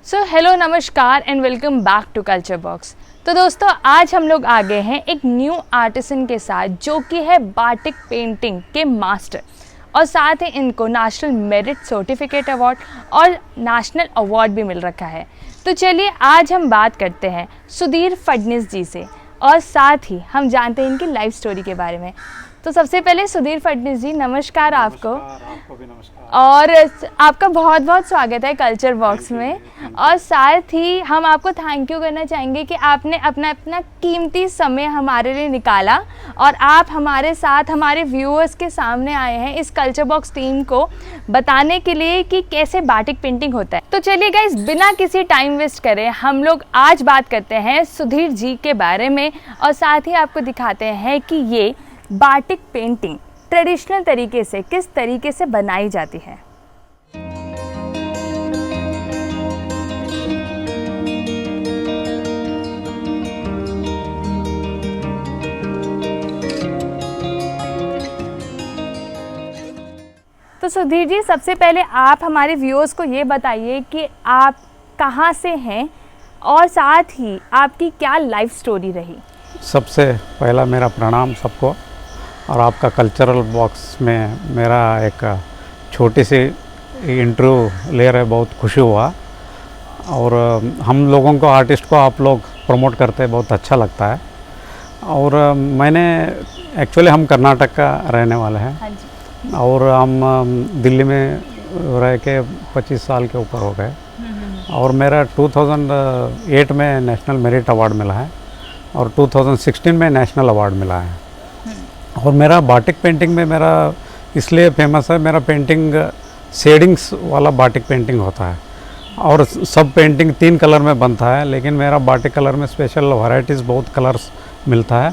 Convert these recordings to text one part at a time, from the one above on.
सो hello नमस्कार and welcome back to culture box. तो दोस्तों आज हम लोग आ गए हैं एक न्यू आर्टिसन के साथ जो कि है बाटिक पेंटिंग के मास्टर और साथ ही इनको नेशनल मेरिट सर्टिफिकेट अवार्ड और नेशनल अवार्ड भी मिल रखा है। तो चलिए आज हम बात करते हैं सुधीर फडनीस जी से और साथ ही हम जानते हैं इनकी लाइफ स्टोरी के बारे में। तो सबसे पहले सुधीर फडनीस जी नमस्कार। आपको भी नमस्कार और आपका बहुत बहुत स्वागत है कल्चर बॉक्स में। और साथ ही हम आपको थैंक यू करना चाहेंगे कि आपने अपना कीमती समय हमारे लिए निकाला और आप हमारे साथ हमारे व्यूअर्स के सामने आए हैं इस कल्चर बॉक्स टीम को बताने के लिए कि कैसे बाटिक पेंटिंग होता है। तो चलिए गाइस बिना किसी टाइम वेस्ट करे हम लोग आज बात करते हैं सुधीर जी के बारे में और साथ ही आपको दिखाते हैं कि ये बाटिक पेंटिंग ट्रेडिशनल तरीके से किस तरीके से बनाई जाती है। तो सुधीर जी सबसे पहले आप हमारे व्यूअर्स को ये बताइए कि आप कहाँ से हैं और साथ ही आपकी क्या लाइफ स्टोरी रही। सबसे पहला मेरा प्रणाम सबको और आपका कल्चरल बॉक्स में मेरा एक छोटी सी इंटरव्यू ले रहे बहुत खुशी हुआ और हम लोगों को आर्टिस्ट को आप लोग प्रमोट करते बहुत अच्छा लगता है। और मैंने एक्चुअली हम कर्नाटक का रहने वाले हैं। हाँ जी। और हम दिल्ली में रह के 25 साल के ऊपर हो गए और मेरा 2008 में नेशनल मेरिट अवार्ड मिला है और 2016 में नेशनल अवार्ड मिला है। और मेरा बाटिक पेंटिंग में मेरा इसलिए फेमस है, मेरा पेंटिंग शेडिंग्स वाला बाटिक पेंटिंग होता है और सब पेंटिंग 3 कलर में बनता है, लेकिन मेरा बाटिक कलर में स्पेशल वैरायटीज़ बहुत कलर्स मिलता है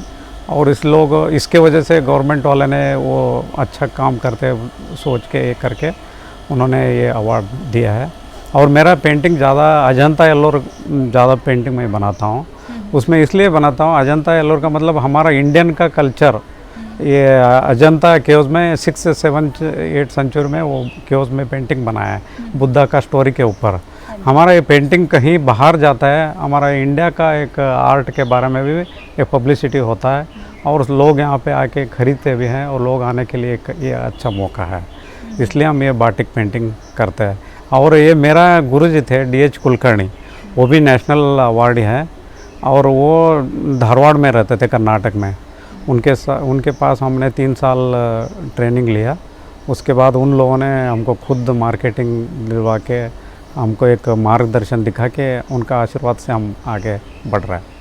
और इसके वजह से गवर्नमेंट वाले ने वो अच्छा काम करते सोच के करके उन्होंने ये अवार्ड दिया है। और मेरा पेंटिंग ज़्यादा अजंता येल्लोर ज़्यादा पेंटिंग मैं बनाता हूँ। उसमें इसलिए बनाता हूँ, अजंता येल्लोर का मतलब हमारा इंडियन का कल्चर, ये अजंता केव्स में 6 7 8 सेंचुरी में वो केव्स में पेंटिंग बनाया है बुद्धा का स्टोरी के ऊपर। हमारा ये पेंटिंग कहीं बाहर जाता है, हमारा इंडिया का एक आर्ट के बारे में भी एक पब्लिसिटी होता है और लोग यहाँ पे आके ख़रीदते भी हैं और लोग आने के लिए ये अच्छा मौका है, इसलिए हम ये बाटिक पेंटिंग करते हैं। और ये मेरा गुरुजी थे DH कुलकर्णी, वो भी नेशनल अवार्डी हैं और वो धारवाड़ में रहते थे कर्नाटक में। उनके पास हमने 3 साल ट्रेनिंग लिया। उसके बाद उन लोगों ने हमको खुद मार्केटिंग दिलवा के हमको एक मार्गदर्शन दिखा के उनका आशीर्वाद से हम आगे बढ़ रहे हैं।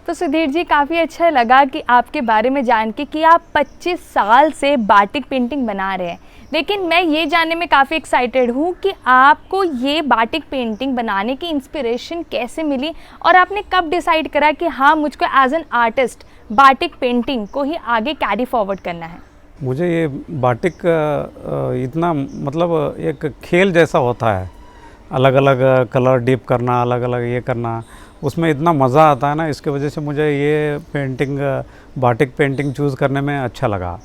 तो सुधीर जी काफ़ी अच्छा लगा कि आपके बारे में जान के कि आप 25 साल से बाटिक पेंटिंग बना रहे हैं, लेकिन मैं ये जानने में काफ़ी एक्साइटेड हूँ कि आपको ये बाटिक पेंटिंग बनाने की इंस्पिरेशन कैसे मिली और आपने कब डिसाइड करा कि हाँ मुझको as an artist batik painting को ही आगे कैरी फॉरवर्ड करना है। मुझे ये बाटिक इतना मतलब एक खेल जैसा होता है, अलग अलग कलर डिप करना, अलग अलग ये करना, उसमें इतना मज़ा आता है ना, इसके वजह से मुझे ये पेंटिंग बाटिक पेंटिंग चूज़ करने में अच्छा लगा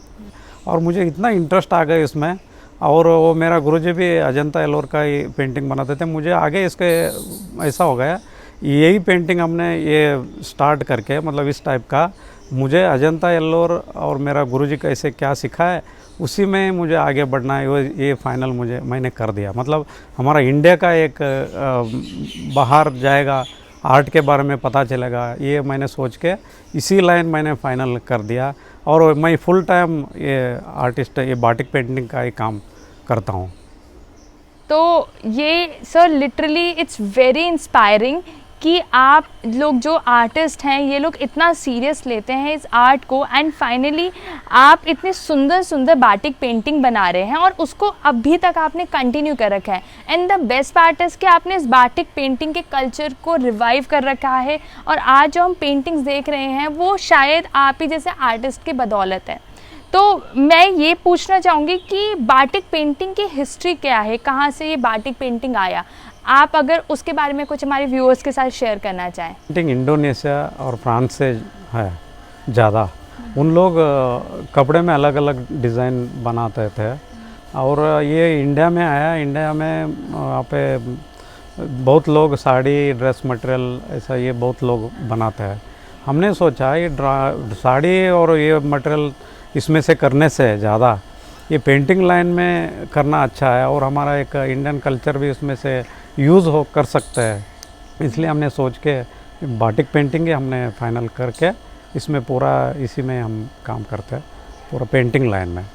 और मुझे इतना इंटरेस्ट आ गया इसमें। और वो मेरा गुरुजी भी अजंता येल्लोर का ही पेंटिंग बनाते थे, मुझे आगे इसके ऐसा हो गया यही पेंटिंग हमने ये स्टार्ट करके मतलब इस टाइप का मुझे अजंता येल्लोर और मेरा गुरुजी कैसे क्या सिखा है उसी में मुझे आगे बढ़ना है। ये फाइनल मैंने कर दिया, मतलब हमारा इंडिया का एक बाहर जाएगा, आर्ट के बारे में पता चलेगा, ये मैंने सोच के इसी लाइन मैंने फाइनल कर दिया और मैं फुल टाइम ये आर्टिस्ट ये बाटिक पेंटिंग का ही काम करता हूँ। तो ये sir literally it's very inspiring कि आप लोग जो आर्टिस्ट हैं ये लोग इतना सीरियस लेते हैं इस आर्ट को एंड फाइनली आप इतने सुंदर सुंदर बाटिक पेंटिंग बना रहे हैं और उसको अभी तक आपने कंटिन्यू कर रखा है। And the best part is कि आपने इस बाटिक पेंटिंग के कल्चर को रिवाइव कर रखा है और आज जो हम पेंटिंग्स देख रहे हैं वो शायद आप ही जैसे आर्टिस्ट की बदौलत है। तो मैं ये पूछना चाहूँगी कि बाटिक पेंटिंग की हिस्ट्री क्या है, कहाँ से ये बाटिक पेंटिंग आया, आप अगर उसके बारे में कुछ हमारे व्यूअर्स के साथ शेयर करना चाहें। पेंटिंग इंडोनेशिया और फ्रांस से है ज़्यादा, उन लोग कपड़े में अलग अलग डिज़ाइन बनाते थे और ये इंडिया में आया। इंडिया में यहाँ पे बहुत लोग साड़ी, ड्रेस मटेरियल ऐसा ये बहुत लोग बनाते हैं। हमने सोचा ये साड़ी और ये मटेरियल इसमें से करने से ज़्यादा ये पेंटिंग लाइन में करना अच्छा है, और हमारा एक इंडियन कल्चर भी उसमें से यूज़ हो कर सकता है। इसलिए हमने सोच के बाटिक पेंटिंग ही हमने फाइनल करके इसमें पूरा इसी में हम काम करते हैं, पूरा पेंटिंग लाइन में।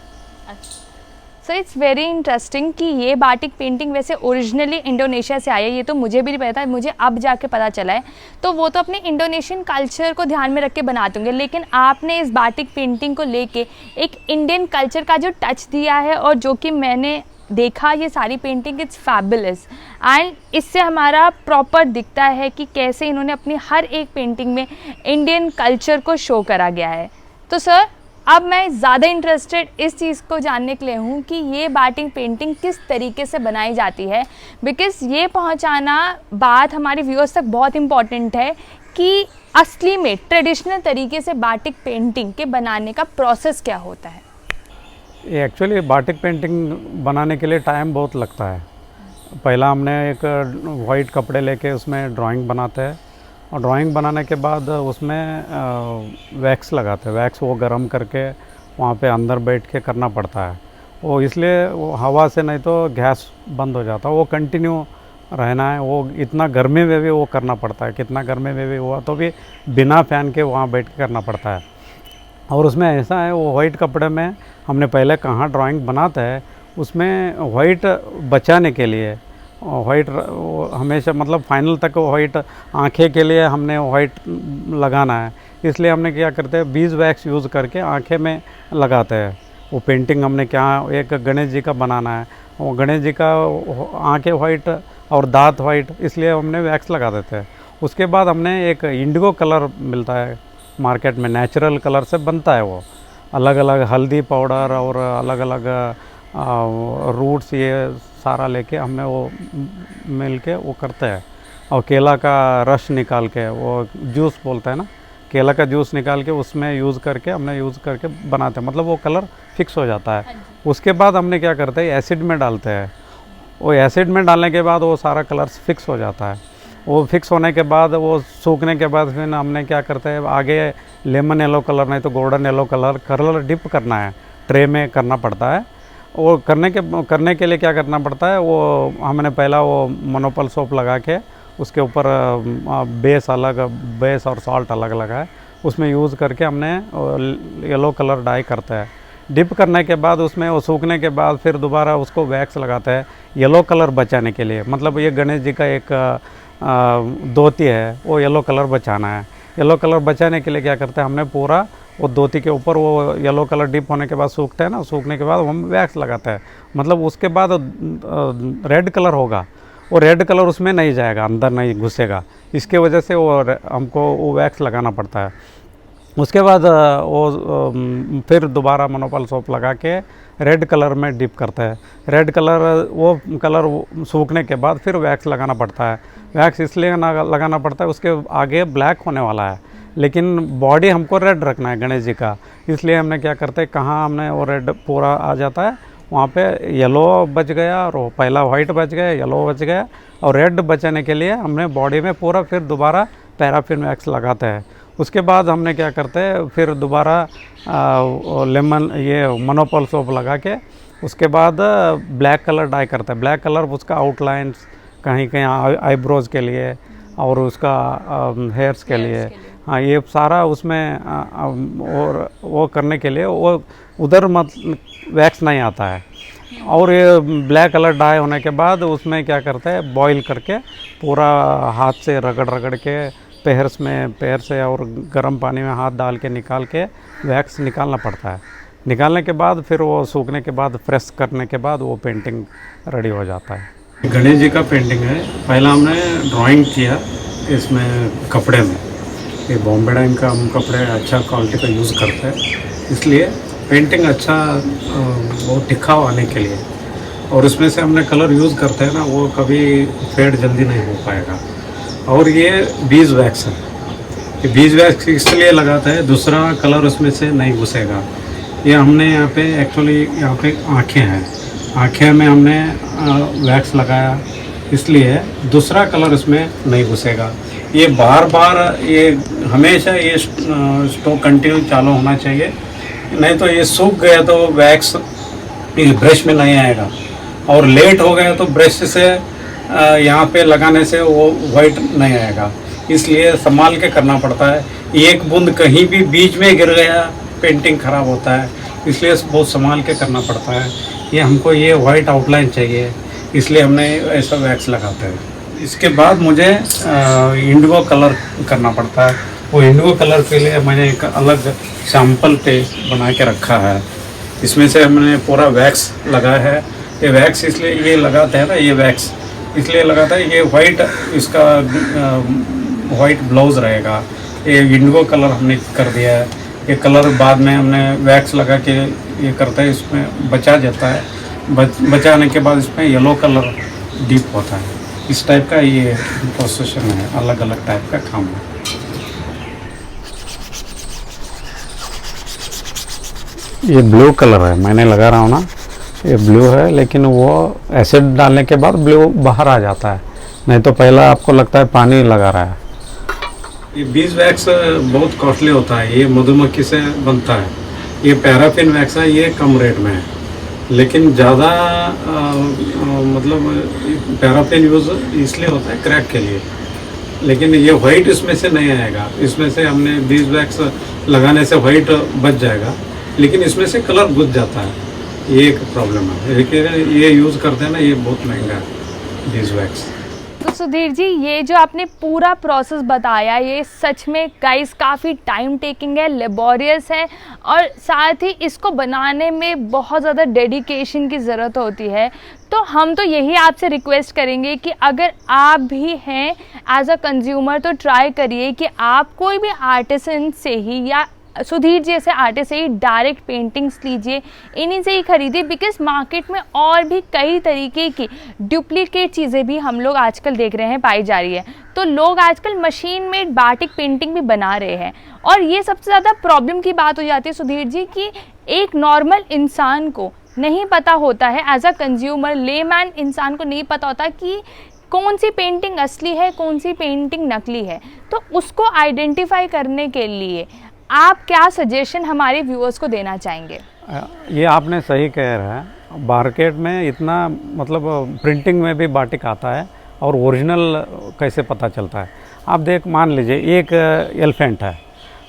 सो इट्स वेरी इंटरेस्टिंग कि ये बाटिक पेंटिंग वैसे ओरिजिनली इंडोनेशिया से आई है, ये तो मुझे भी नहीं पता था, मुझे अब जाके पता चला है। तो वो तो अपने इंडोनेशियन कल्चर को ध्यान में रख के बनाते होंगे, लेकिन आपने इस बाटिक पेंटिंग को लेके एक इंडियन कल्चर का जो टच दिया है, और जो कि मैंने देखा ये सारी पेंटिंग, इट्स फैबुलस। एंड इससे हमारा प्रॉपर दिखता है कि कैसे इन्होंने अपनी हर एक पेंटिंग में इंडियन कल्चर को शो करा गया है। तो सर अब मैं ज़्यादा इंटरेस्टेड इस चीज़ को जानने के लिए हूँ कि ये बाटिक पेंटिंग किस तरीके से बनाई जाती है, बिकॉज़ ये पहुँचाना बात हमारे व्यूअर्स तक बहुत इम्पॉर्टेंट है कि असली में ट्रेडिशनल तरीके से बाटिक पेंटिंग के बनाने का प्रोसेस क्या होता है। ये एक्चुअली बाटिक पेंटिंग बनाने के लिए टाइम बहुत लगता है। पहला हमने एक वाइट कपड़े लेके उसमें ड्राइंग बनाते हैं, और ड्राइंग बनाने के बाद उसमें वैक्स लगाते हैं। वैक्स वो गरम करके वहाँ पे अंदर बैठ के करना पड़ता है, वो इसलिए वो हवा से, नहीं तो गैस बंद हो जाता है, वो कंटिन्यू रहना है। वो इतना गर्मी में भी वो करना पड़ता है, कितना गर्मी में भी हुआ तो भी बिना फैन के वहाँ बैठ के करना पड़ता है। और उसमें ऐसा है, वो वाइट कपड़े में हमने पहले कहाँ ड्राइंग बनाते हैं उसमें वाइट बचाने के लिए वाइट हमेशा, मतलब फाइनल तक वाइट आंखें के लिए हमने वाइट लगाना है। इसलिए हमने क्या करते हैं, बीज वैक्स यूज़ करके आंखें में लगाते हैं। वो पेंटिंग हमने क्या, एक गणेश जी का बनाना है, वो गणेश जी का आंखें वाइट और दांत वाइट, इसलिए हमने वैक्स लगा देते हैं। उसके बाद हमने एक इंडिगो कलर मिलता है मार्केट में, नेचुरल कलर से बनता है वो, अलग अलग हल्दी पाउडर और अलग अलग रूट्स, ये सारा लेके हमने वो मिल के वो करते हैं। और केला का रस निकाल के, वो जूस बोलते हैं ना, केला का जूस निकाल के उसमें यूज़ करके हमने यूज़ करके बनाते हैं, मतलब वो कलर फिक्स हो जाता है। उसके बाद हमने क्या करते हैं, एसिड में डालते हैं। वो एसिड में डालने के बाद वो सारा कलर्स फिक्स हो जाता है। वो फिक्स होने के बाद, वो सूखने के बाद फिर हमने क्या करते हैं, आगे लेमन येलो कलर नहीं तो गोल्डन येलो कलर डिप करना है, ट्रे में करना पड़ता है। वो करने के लिए क्या करना पड़ता है, वो हमने पहला वो मोनोपल सोप लगा के उसके ऊपर बेस और सॉल्ट अलग लगा है, उसमें यूज़ करके हमने येलो कलर डाई करते हैं। डिप करने के बाद उसमें वो सूखने के बाद फिर दोबारा उसको वैक्स लगाते हैं येलो कलर बचाने के लिए। मतलब ये गणेश जी का एक धोती है, वो येलो कलर बचाना है। येलो कलर बचाने के लिए क्या करते हैं, हमने पूरा वो धोती के ऊपर वो येलो कलर डिप होने के बाद सूखते हैं ना, सूखने के बाद हम वैक्स लगाते हैं। मतलब उसके बाद रेड कलर होगा, वो रेड कलर उसमें नहीं जाएगा, अंदर नहीं घुसेगा, इसके वजह से वो हमको वो वैक्स लगाना पड़ता है। उसके बाद वो फिर दोबारा मोनोपल सोप लगा के रेड कलर में डिप करते हैं। रेड कलर, वो कलर सूखने के बाद फिर वैक्स लगाना पड़ता है। वैक्स इसलिए लगाना पड़ता है, उसके आगे ब्लैक होने वाला है, लेकिन बॉडी हमको रेड रखना है गणेश जी का। इसलिए हमने क्या करते हैं, कहाँ हमने वो रेड पूरा आ जाता है वहाँ पे येलो बच गया, और पहला वाइट बच गया, येलो बच गया, और रेड बचाने के लिए हमने बॉडी में पूरा फिर दोबारा पैराफिन वैक्स लगाते हैं। उसके बाद हमने क्या करते हैं, फिर दोबारा लेमन ये मोनोपल सोप लगा के उसके बाद ब्लैक कलर डाई करते हैं। ब्लैक कलर उसका आउटलाइंस कहीं कहीं आईब्रोज़ के लिए और उसका हेयर्स के लिए, हाँ, ये सारा उसमें और वो करने के लिए वो उधर मत वैक्स नहीं आता है। और ये ब्लैक कलर डाई होने के बाद उसमें क्या करते हैं, बॉईल करके पूरा हाथ से रगड़ के पैर से और गर्म पानी में हाथ डाल के निकाल के वैक्स निकालना पड़ता है। निकालने के बाद फिर वो सूखने के बाद प्रेस करने के बाद वो पेंटिंग रेडी हो जाता है। गणेश जी का पेंटिंग है। पहला हमने ड्राइंग किया इसमें कपड़े में, ये बॉम्बे डाइंग का हम कपड़े अच्छा क्वालिटी का यूज़ करते हैं, इसलिए पेंटिंग अच्छा वो टिकाऊ आने के लिए। और उसमें से हमने कलर यूज़ करते हैं ना, वो कभी फेड जल्दी नहीं हो पाएगा। और ये बीज वैक्स है, ये बीज वैक्स इसलिए लगाता है, दूसरा कलर उसमें से नहीं घुसेगा। ये हमने यहाँ पे एक्चुअली यहाँ पे आँखें हैं, आँखें में हमने वैक्स लगाया, इसलिए दूसरा कलर इसमें नहीं घुसेगा। ये बार बार ये हमेशा ये स्टोव कंटिन्यू चालू होना चाहिए, नहीं तो ये सूख गया तो वैक्स ब्रश में नहीं आएगा, और लेट हो गया तो ब्रश से यहाँ पे लगाने से वो वाइट नहीं आएगा। इसलिए संभाल के करना पड़ता है। एक बूंद कहीं भी बीच में गिर गया पेंटिंग ख़राब होता है, इसलिए बहुत संभाल के करना पड़ता है। ये हमको ये वाइट आउटलाइन चाहिए, इसलिए हमने ऐसा वैक्स लगाते हैं। इसके बाद मुझे इंडिगो कलर करना पड़ता है। वो इंडिगो कलर के लिए मैंने एक अलग सैम्पल पेज बना के रखा है। इसमें से हमने पूरा वैक्स लगाया है। ये वैक्स इसलिए ये लगाते हैं ना, ये वैक्स इसलिए लगाता है, ये वाइट इसका वाइट ब्लाउज रहेगा। ये इंडिगो कलर हमने कर दिया है। ये कलर बाद में हमने वैक्स लगा के ये करते हैं, इसमें बचा जाता है। बचाने के बाद इसमें येलो कलर डीप होता है। इस टाइप का ये प्रोसेशन है, अलग अलग टाइप का काम है। ये ब्लू कलर है, मैंने लगा रहा हूँ ना, ये ब्लू है, लेकिन वो एसिड डालने के बाद ब्लू बाहर आ जाता है, नहीं तो पहला आपको लगता है पानी लगा रहा है। ये बीज वैक्स बहुत कॉस्टली होता है, ये मधुमक्खी से बनता है। ये पैराफिन वैक्स है, ये कम रेट में है, लेकिन ज़्यादा मतलब पैराफिन यूज़ इसलिए होता है क्रैक के लिए, लेकिन ये वाइट इसमें से नहीं आएगा। इसमें से हमने बीज वैक्स लगाने से वाइट बच जाएगा, लेकिन इसमें से कलर घुस जाता है। ये एक प्रॉब्लम है, लेकिन ये यूज़ करते हैं ना, ये बहुत महंगा है बीज वैक्स। तो सुधीर जी, ये जो आपने पूरा प्रोसेस बताया, ये सच में गाइस काफ़ी टाइम टेकिंग है, लेबोरियस है, और साथ ही इसको बनाने में बहुत ज़्यादा डेडिकेशन की ज़रूरत होती है। तो हम तो यही आपसे रिक्वेस्ट करेंगे कि अगर आप भी हैं एज अ कंज्यूमर, तो ट्राई करिए कि आप कोई भी आर्टिसन से ही या सुधीर जैसे आर्टिस्ट से ही डायरेक्ट पेंटिंग्स लीजिए, इन्हीं से ही खरीदिए, बिकॉज मार्केट में और भी कई तरीके की डुप्लीकेट चीज़ें भी हम लोग आजकल देख रहे हैं पाई जा रही है। तो लोग आजकल मशीन मेड बाटिक पेंटिंग भी बना रहे हैं, और ये सबसे ज़्यादा प्रॉब्लम की बात हो जाती है सुधीर जी कि एक नॉर्मल इंसान को नहीं पता होता है, एज अ कंज्यूमर लेमैन इंसान को नहीं पता होता कि कौन सी पेंटिंग असली है, कौन सी पेंटिंग नकली है। तो उसको आइडेंटिफाई करने के लिए आप क्या सजेशन हमारे व्यूअर्स को देना चाहेंगे? ये आपने सही कह रहा है, मार्केट में इतना मतलब प्रिंटिंग में भी बाटिक आता है, और ओरिजिनल कैसे पता चलता है? आप मान लीजिए एक एलिफेंट है,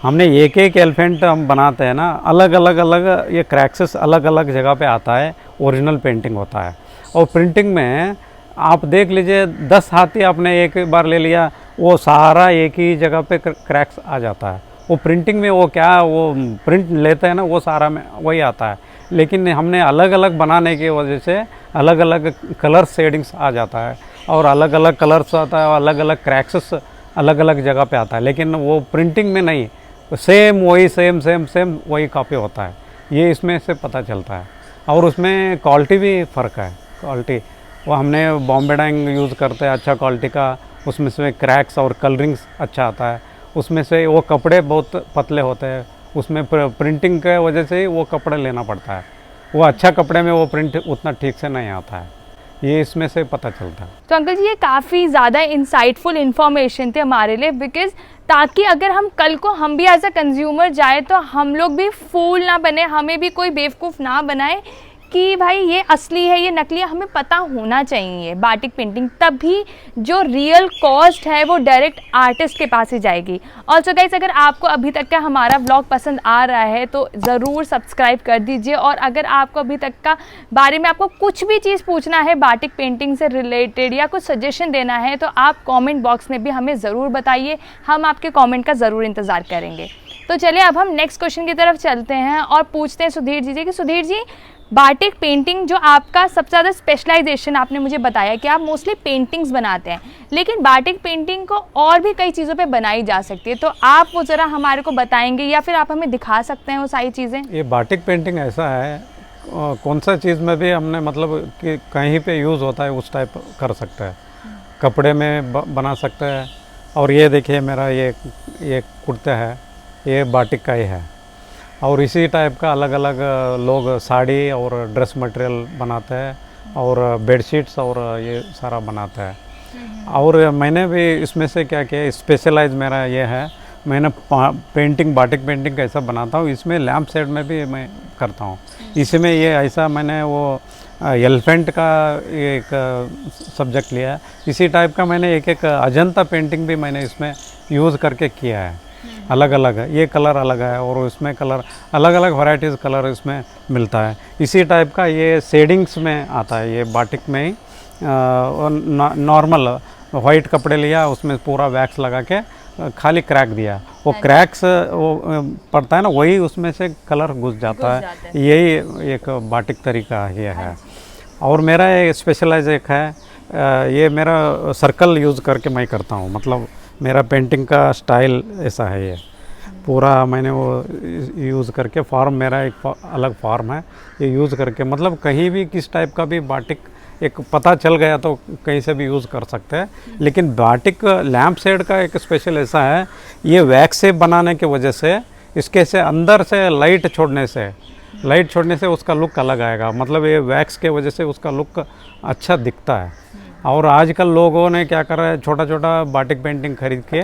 हमने एक एलिफेंट हम बनाते हैं ना, अलग अलग ये क्रैक्सेस अलग अलग जगह पे आता है, ओरिजिनल पेंटिंग होता है। और प्रिंटिंग में आप देख लीजिए 10 हाथी आपने एक बार ले लिया, वो सारा एक ही जगह पे क्रैक्स आ जाता है। वो प्रिंटिंग में वो क्या वो प्रिंट लेते हैं ना, वो सारा में वही आता है, लेकिन हमने अलग अलग बनाने की वजह से अलग अलग कलर शेडिंग्स आ जाता है, और अलग अलग कलर्स आता है, और अलग अलग क्रैक्सेस अलग अलग जगह पे आता है, लेकिन वो प्रिंटिंग में नहीं, सेम वही सेम वही कॉपी होता है। ये इसमें से पता चलता है। और उसमें क्वालिटी भी फ़र्क है। क्वालिटी वो हमने बॉम्बे डाइंग यूज़ करते हैं अच्छा क्वालिटी का, उसमें से क्रैक्स और कलरिंग्स अच्छा आता है। उसमें से वो कपड़े बहुत पतले होते हैं, उसमें प्रिंटिंग के वजह से ही वो कपड़े लेना पड़ता है। वो अच्छा कपड़े में वो प्रिंट उतना ठीक से नहीं आता है, ये इसमें से पता चलता है। तो अंकल जी, ये काफ़ी ज़्यादा इंसाइटफुल इन्फॉर्मेशन थे हमारे लिए, बिकॉज ताकि अगर हम कल को हम भी एज अ कंज्यूमर जाए तो हम लोग भी फूल ना बने, हमें भी कोई बेवकूफ़ ना बनाए कि भाई ये असली है ये नकली है। हमें पता होना चाहिए बाटिक पेंटिंग, तभी जो रियल कॉस्ट है वो डायरेक्ट आर्टिस्ट के पास ही जाएगी। ऑल्सो गाइस, अगर आपको अभी तक का हमारा व्लॉग पसंद आ रहा है तो ज़रूर सब्सक्राइब कर दीजिए, और अगर आपको अभी तक का बारे में आपको कुछ भी चीज़ पूछना है बाटिक पेंटिंग से रिलेटेड या कुछ सजेशन देना है तो आप कॉमेंट बॉक्स में भी हमें ज़रूर बताइए, हम आपके कॉमेंट का ज़रूर इंतज़ार करेंगे। तो चलिए अब हम नेक्स्ट क्वेश्चन की तरफ चलते हैं और पूछते हैं सुधीर जी से कि सुधीर जी, बाटिक पेंटिंग जो आपका सबसे ज़्यादा स्पेशलाइजेशन आपने मुझे बताया कि आप मोस्टली पेंटिंग्स बनाते हैं, लेकिन बाटिक पेंटिंग को और भी कई चीज़ों पे बनाई जा सकती है, तो आप वो ज़रा हमारे को बताएंगे या फिर आप हमें दिखा सकते हैं वो सारी चीज़ें? ये बाटिक पेंटिंग ऐसा है, कौन सा चीज़ में भी हमने मतलब कि कहीं पे यूज़ होता है उस टाइप कर सकता है, कपड़े में बना सकता है। और ये देखिए मेरा ये कुर्ता है, ये बाटिक का ही है। और इसी टाइप का अलग अलग लोग साड़ी और ड्रेस मटेरियल बनाते हैं, और बेडशीट्स और ये सारा बनाता है। और मैंने भी इसमें से क्या किया, स्पेशलाइज मेरा ये है, मैंने पेंटिंग, बाटिक पेंटिंग कैसा बनाता हूँ, इसमें लैम्प शेड में भी मैं करता हूँ। इसमें ये ऐसा मैंने वो एलिफेंट का एक सब्जेक्ट लिया है, इसी टाइप का मैंने एक अजंता पेंटिंग भी मैंने इसमें यूज़ करके किया है। अलग अलग है, ये कलर अलग है और इसमें कलर अलग अलग वैरायटीज़ कलर इसमें मिलता है। इसी टाइप का ये शेडिंग्स में आता है, ये बाटिक में ही नॉर्मल वाइट कपड़े लिया, उसमें पूरा वैक्स लगा के खाली क्रैक दिया, वो क्रैक्स वो पड़ता है ना, वही उसमें से कलर घुस जाता है। यही एक बाटिक तरीका ये है। और मेरा ये स्पेशलाइज एक है, ये मेरा सर्कल यूज़ करके मैं करता हूँ, मतलब मेरा पेंटिंग का स्टाइल ऐसा है। ये पूरा मैंने वो यूज़ करके, फॉर्म मेरा एक अलग फॉर्म है, ये यूज़ करके मतलब कहीं भी किस टाइप का भी बाटिक एक पता चल गया तो कहीं से भी यूज़ कर सकते हैं। लेकिन बाटिक लैम्प शेड का एक स्पेशल ऐसा है, ये वैक्स से बनाने की वजह से इसके से अंदर से लाइट छोड़ने से उसका लुक अलग आएगा, मतलब ये वैक्स के वजह से उसका लुक अच्छा दिखता है। और आजकल लोगों ने क्या कर रहा है, छोटा छोटा बाटिक पेंटिंग खरीद के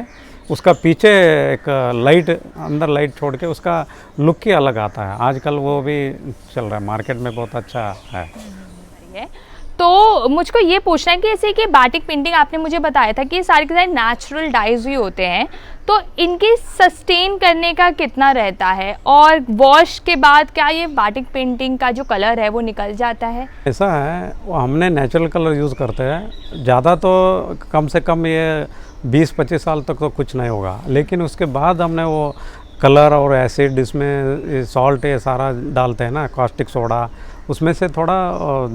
उसका पीछे एक लाइट, अंदर लाइट छोड़ के उसका लुक ही अलग आता है। आजकल वो भी चल रहा है मार्केट में, बहुत अच्छा है। तो मुझको ये पूछना है कि जैसे कि बाटिक पेंटिंग आपने मुझे बताया था कि ये सारे के सारे नेचुरल डाइज ही होते हैं, तो इनके सस्टेन करने का कितना रहता है, और वॉश के बाद क्या ये बाटिक पेंटिंग का जो कलर है वो निकल जाता है? ऐसा है, हमने नेचुरल कलर यूज़ करते हैं ज़्यादा, तो कम से कम ये 20-25 साल तक तो कुछ नहीं होगा। लेकिन उसके बाद हमने वो कलर और एसिड, इसमें सॉल्ट ये सारा डालते हैं ना, कास्टिक सोडा, उसमें से थोड़ा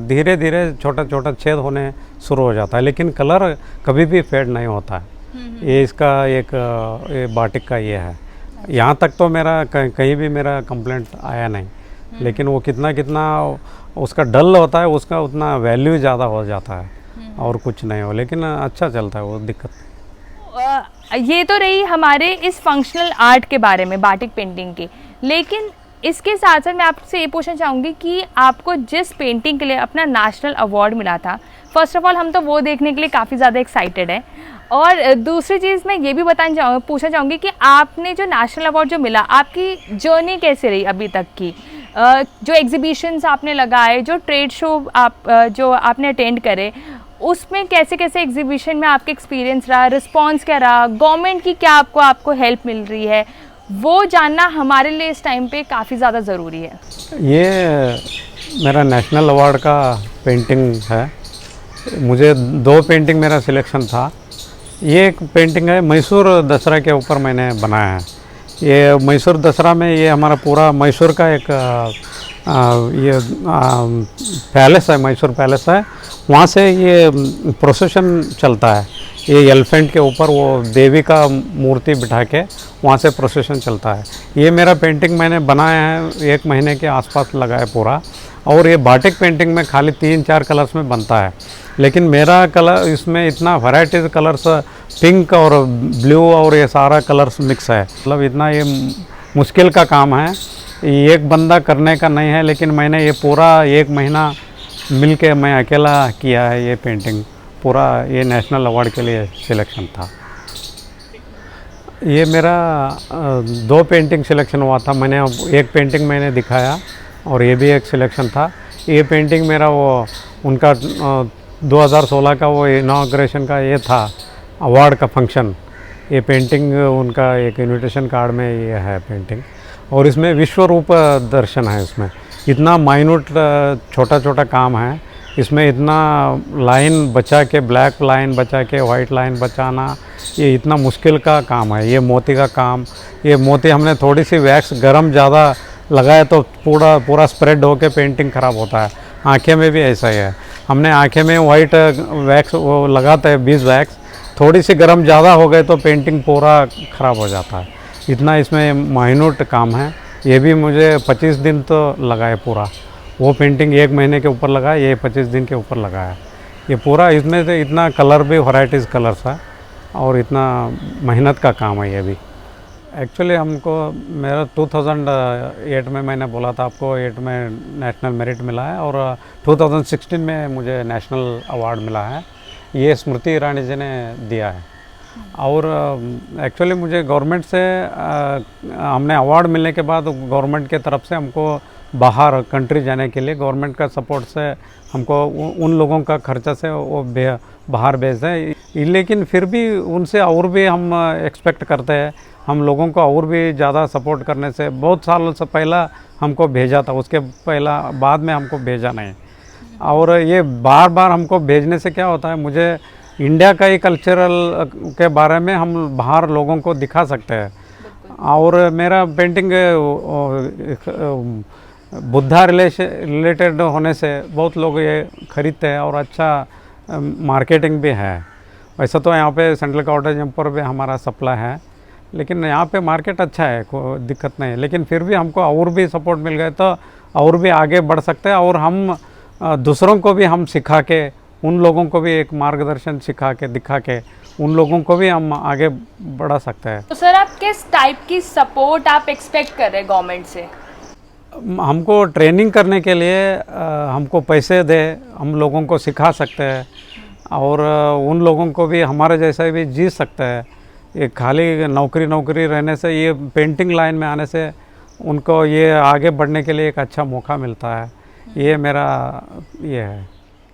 धीरे धीरे छोटा छोटा छेद होने शुरू हो जाता है, लेकिन कलर कभी भी फेड नहीं होता है। ये इसका एक ये बाटिक का ये है। यहाँ तक तो मेरा कहीं भी मेरा कंप्लेंट आया नहीं, लेकिन वो कितना कितना उसका डल होता है, उसका उतना वैल्यू ज़्यादा हो जाता है, और कुछ नहीं हो, लेकिन अच्छा चलता है, वो दिक्कत। ये तो रही हमारे इस फंक्शनल आर्ट के बारे में, बाटिक पेंटिंग की। लेकिन इसके साथ साथ मैं आपसे ये पूछना चाहूँगी कि आपको जिस पेंटिंग के लिए अपना नेशनल अवार्ड मिला था, फर्स्ट ऑफ ऑल हम तो वो देखने के लिए काफ़ी ज़्यादा एक्साइटेड हैं, और दूसरी चीज़ मैं ये भी पूछना चाहूँगी कि आपने जो नेशनल अवार्ड जो मिला, आपकी जर्नी कैसे रही अभी तक की? जो एग्जीबिशंस आपने लगाए, जो ट्रेड शो जो आपने अटेंड करे, उसमें कैसे कैसे एग्जीबिशन में आपके एक्सपीरियंस रहा, रिस्पॉन्स क्या रहा, गवर्नमेंट की क्या आपको हेल्प मिल रही है, वो जानना हमारे लिए इस टाइम पे काफ़ी ज़्यादा ज़रूरी है। ये मेरा नेशनल अवार्ड का पेंटिंग है, मुझे 2 पेंटिंग मेरा सिलेक्शन था। ये एक पेंटिंग है मैसूर दसरा के ऊपर मैंने बनाया है। ये मैसूर दसरा में ये हमारा पूरा मैसूर का एक पैलेस है, मैसूर पैलेस है, वहाँ से ये प्रोसेशन चलता है। ये एलिफेंट के ऊपर वो देवी का मूर्ति बिठा के वहाँ से प्रोसेशन चलता है। ये मेरा पेंटिंग मैंने बनाया है, 1 महीने के आसपास लगा है पूरा। और ये बाटिक पेंटिंग में खाली 3-4 कलर्स में बनता है, लेकिन मेरा कलर इसमें इतना वैराइटीज़ कलर्स, पिंक और ब्लू और ये सारा कलर्स मिक्स है। मतलब इतना ये मुश्किल का काम है, एक बंदा करने का नहीं है, लेकिन मैंने ये पूरा 1 महीना मिल के मैं अकेला किया है। ये पेंटिंग पूरा ये नेशनल अवार्ड के लिए सिलेक्शन था। ये मेरा 2 पेंटिंग सिलेक्शन हुआ था। मैंने एक पेंटिंग मैंने दिखाया और ये भी एक सिलेक्शन था। ये पेंटिंग मेरा वो उनका 2016 का वो इनॉग्रेशन का ये था अवार्ड का फंक्शन। ये पेंटिंग उनका एक इनविटेशन कार्ड में ये है पेंटिंग, और इसमें विश्व रूप दर्शन है। इसमें इतना माइन्यूट छोटा छोटा काम है, इसमें इतना लाइन बचा के, ब्लैक लाइन बचा के वाइट लाइन बचाना, ये इतना मुश्किल का काम है। ये मोती का काम, ये मोती हमने थोड़ी सी वैक्स गरम ज़्यादा लगाए तो पूरा स्प्रेड होके पेंटिंग ख़राब होता है। आँखें में भी ऐसा ही है, हमने आँखें में वाइट वैक्स वो लगाते हैं 20 वैक्स, थोड़ी सी गरम ज़्यादा हो गए तो पेंटिंग पूरा ख़राब हो जाता है। इतना इसमें माइन्यूट काम है। ये भी मुझे 25 दिन तो लगा है पूरा। वो पेंटिंग 1 महीने के ऊपर लगा है, ये 25 दिन के ऊपर लगा है। ये पूरा इसमें से इतना कलर भी वैराइटीज़ कलर्स है और इतना मेहनत का काम है ये भी। एक्चुअली हमको मेरा 2008 में मैंने बोला था आपको, 8 में नेशनल मेरिट मिला है और 2016 में मुझे नेशनल अवार्ड मिला है। ये स्मृति ईरानी जी ने दिया है। और एक्चुअली मुझे गवर्नमेंट से हमने अवार्ड मिलने के बाद गवर्नमेंट के तरफ से हमको बाहर कंट्री जाने के लिए गवर्नमेंट का सपोर्ट से हमको उन लोगों का खर्चा से वो बाहर भेजते हैं। लेकिन फिर भी उनसे और भी हम एक्सपेक्ट करते हैं, हम लोगों को और भी ज़्यादा सपोर्ट करने से। बहुत सालों से पहला हमको भेजा था, उसके पहला बाद में हमको भेजा नहीं। और ये बार बार हमको भेजने से क्या होता है, मुझे इंडिया का ही कल्चरल के बारे में हम बाहर लोगों को दिखा सकते हैं। और मेरा पेंटिंग बुद्धा रिलेटेड होने से बहुत लोग ये खरीदते हैं और अच्छा मार्केटिंग भी है। वैसे तो यहाँ पे सेंट्रल कॉटेज पर भी हमारा सप्लाई है, लेकिन यहाँ पे मार्केट अच्छा है, कोई दिक्कत नहीं है। लेकिन फिर भी हमको और भी सपोर्ट मिल गए तो और भी आगे बढ़ सकते हैं। और हम दूसरों को भी हम सिखा के, उन लोगों को भी एक मार्गदर्शन सिखा के दिखा के उन लोगों को भी हम आगे बढ़ा सकते हैं। तो सर आप किस टाइप की सपोर्ट आप एक्सपेक्ट कर रहे हैं गवर्नमेंट से? हमको ट्रेनिंग करने के लिए हमको पैसे दे, हम लोगों को सिखा सकते हैं और उन लोगों को भी हमारे जैसा भी जी सकते हैं। ये खाली नौकरी रहने से, ये पेंटिंग लाइन में आने से उनको ये आगे बढ़ने के लिए एक अच्छा मौका मिलता है। ये मेरा ये है।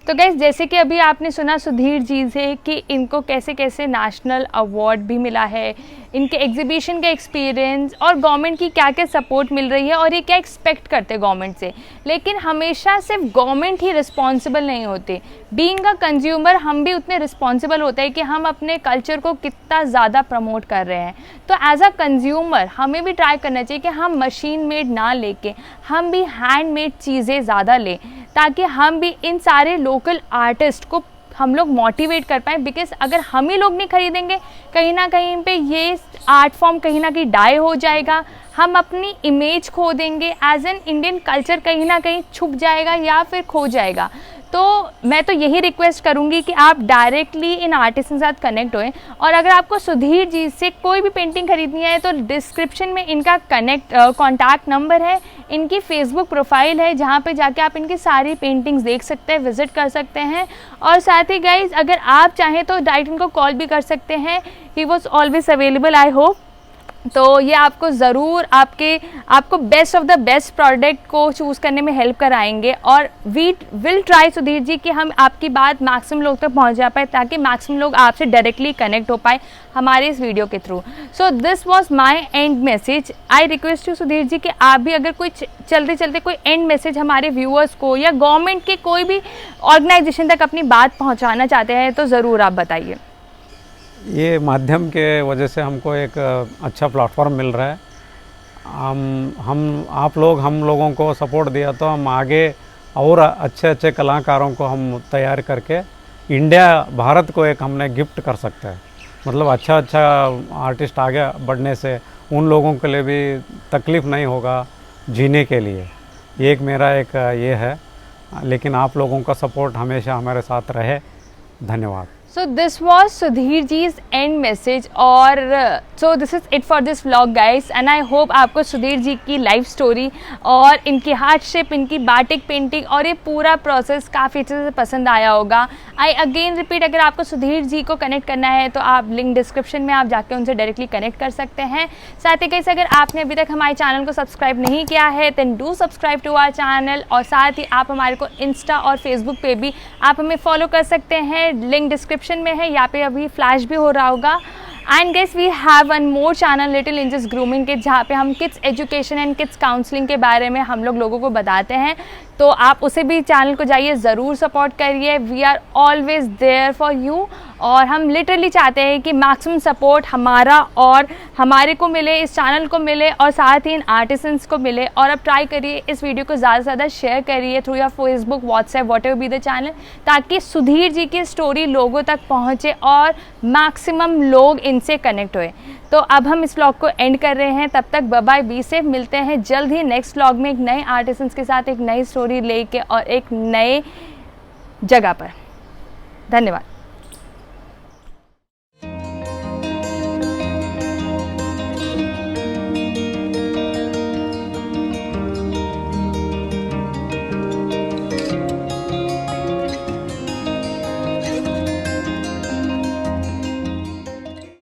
तो गाइस, जैसे कि अभी आपने सुना सुधीर जी से कि इनको कैसे कैसे नेशनल अवार्ड भी मिला है, इनके एग्जीबिशन का एक्सपीरियंस और गवर्नमेंट की क्या क्या सपोर्ट मिल रही है और ये क्या एक्सपेक्ट करते हैं गवर्नमेंट से। लेकिन हमेशा सिर्फ गवर्नमेंट ही रिस्पॉन्सिबल नहीं होते, बीइंग अ कंज्यूमर हम भी उतने रिस्पॉन्सिबल होते हैं कि हम अपने कल्चर को कितना ज़्यादा प्रमोट कर रहे हैं। तो एज अ कंज्यूमर हमें भी ट्राई करना चाहिए कि हम मशीन मेड ना लेके हम भी हैंड मेड चीज़ें ज़्यादा लें, ताकि हम भी इन सारे लोकल आर्टिस्ट को हम लोग मोटिवेट कर पाएँ। बिकॉज अगर हम ही लोग नहीं खरीदेंगे, कहीं ना कहीं पे ये आर्ट फॉर्म कहीं ना कहीं डाई हो जाएगा, हम अपनी इमेज खो देंगे, एज एन इंडियन कल्चर कहीं ना कहीं छुप जाएगा या फिर खो जाएगा। तो मैं तो यही रिक्वेस्ट करूंगी कि आप डायरेक्टली इन आर्टिस्ट के साथ कनेक्ट होएं। और अगर आपको सुधीर जी से कोई भी पेंटिंग खरीदनी है तो डिस्क्रिप्शन में इनका कॉन्टैक्ट नंबर है, इनकी फेसबुक प्रोफाइल है जहाँ पे जाके आप इनकी सारी पेंटिंग्स देख सकते हैं, विजिट कर सकते हैं। और साथ ही गाइज, अगर आप चाहें तो डायरेक्ट इनको कॉल भी कर सकते हैं। He was always available, I hope. तो ये आपको ज़रूर आपको best of the best product को चूज़ करने में हेल्प कराएंगे। और we will try Sudhir ji कि हम आपकी बात मैक्सिमम लोग तक पहुंच जा पाए, ताकि मैक्सिमम लोग आपसे डायरेक्टली कनेक्ट हो पाए हमारे इस वीडियो के थ्रू। So this was my end message. I request you Sudhir ji कि आप भी अगर कोई चलते चलते कोई एंड मैसेज हमारे व्यूअर्स को या गवर्नमेंट के कोई भी ऑर्गेनाइजेशन तक अपनी बात पहुँचाना चाहते हैं तो ज़रूर आप बताइए। ये माध्यम के वजह से हमको एक अच्छा प्लेटफॉर्म मिल रहा है। आप लोग हम लोगों को सपोर्ट दिया तो हम आगे और अच्छे अच्छे कलाकारों को हम तैयार करके भारत को एक हमने गिफ्ट कर सकते हैं। मतलब अच्छा आर्टिस्ट आगे बढ़ने से उन लोगों के लिए भी तकलीफ़ नहीं होगा जीने के लिए। ये एक मेरा एक ये है, लेकिन आप लोगों का सपोर्ट हमेशा हमारे साथ रहे। धन्यवाद। So this was Sudhir ji's end message और so this is it for this vlog guys, and I hope आपको सुधीर जी की लाइफ स्टोरी और इनकी हार्डशिप, इनकी बाटिक पेंटिंग और ये पूरा प्रोसेस काफ़ी अच्छे से पसंद आया होगा। आई अगेन रिपीट, अगर आपको सुधीर जी को कनेक्ट करना है तो आप लिंक डिस्क्रिप्शन में आप जाके उनसे डायरेक्टली कनेक्ट कर सकते हैं। साथ ही कैसे अगर आपने अभी तक हमारे चैनल को सब्सक्राइब नहीं किया है then do subscribe to our channel. और साथ ही आप हमारे को इंस्टा और फेसबुक पे भी आप हमें फॉलो कर सकते हैं, लिंक डिस्क्रिप्शन में है, यहाँ पे अभी फ्लैश भी हो रहा होगा। And guess we have one more channel little angels grooming kids, जहाँ पे हम kids education and kids counselling के बारे में हम लोगों को बताते हैं। तो आप उसे भी चैनल को जाइए, ज़रूर सपोर्ट करिए। We are always there for you. और हम लिटरली चाहते हैं कि मैक्सिमम सपोर्ट हमारा और हमारे को मिले, इस चैनल को मिले और साथ ही इन आर्टिसंस को मिले। और अब ट्राई करिए इस वीडियो को ज़्यादा से ज़्यादा शेयर करिए through your Facebook, WhatsApp, what ever be the channel, ताकि सुधीर जी की स्टोरी लोगों तक पहुँचे और मैक्सिमम लोग इनसे कनेक्ट हुए। तो अब हम इस व्लॉग को एंड कर रहे हैं। तब तक बाय बाय, बी सेफ। मिलते हैं जल्द ही नेक्स्ट व्लॉग में एक नए आर्टिसंस के साथ, एक नई स्टोरी लेके और एक नए जगह पर। धन्यवाद।